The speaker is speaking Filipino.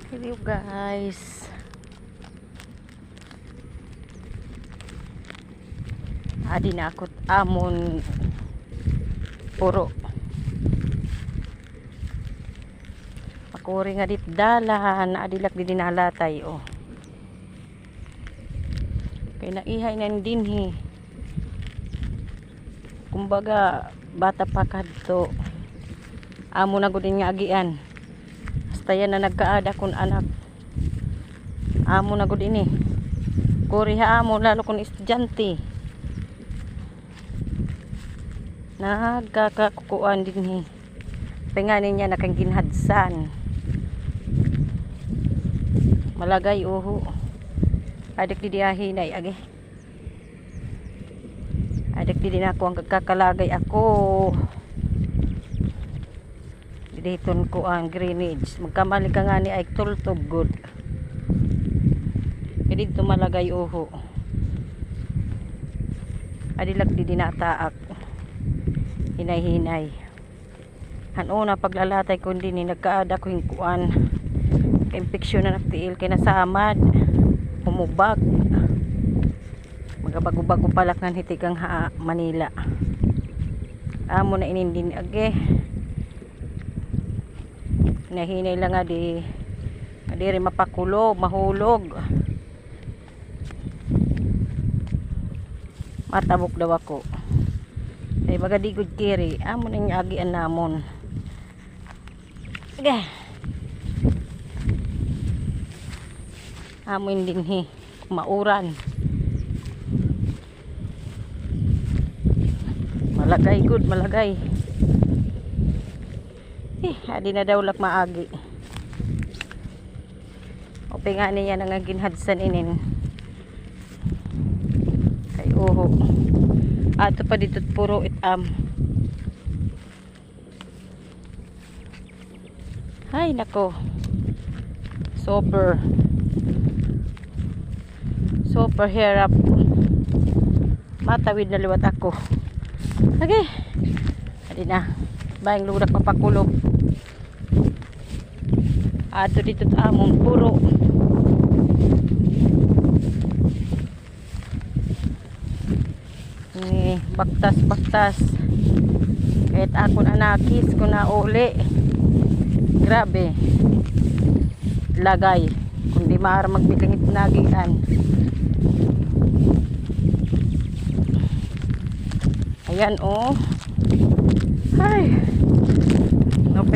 Hello guys. Adi na akot amon puro. Makuri nga dit dalan, adilak di dinalatay oh. Kay naihay nan dinhi. Kumbaga bata pa kadto. Amo na gud nga agian. Basta yan na nagkaada kun anak. Amo na gud ini. Kuri ha amo lalo kun estudyante. Nagkakakuan dinhi. Penganin niya nakang ginhadsan. Malagay uho. Adik di diahinay agi. Adik di din ako ang kakalagay ako. Diton ko ang greenage. Magkamali ka nga ni ay tultog good. Kaya dito malagay uho. Adilag di dinataak. Hinay-hinay. Hanuna paglalatay ko hindi ni nagkaada ko yung kuan. Infeksyon na nagtiil kay nasamad. Humubag. Magabago-bago palak ng hitigang Manila. Amo na inindin age. Nahinay lang nga di rin mapakulog, mahulog. Matabok daw ako. Ay baga di good kiri. Amo na yung agian namon. Okay. Amo yung dinhi. Mauran. Malagay good, malagay. Adi na daw lak maagi. O nga niya nga ginhadsan inin. Kay uho. Ato pa dito puro itam. Hay nako. Super hirap. Matawid na liwat ako. Okay. Adi na. Bayang ludak mapakulog. Ato dito among puro. Ni baktas. Kahit ako na nakis ko na uli. Grabe. Lagay. Kundi maaari magbilingit nagian. Ayan oh. Ay. No,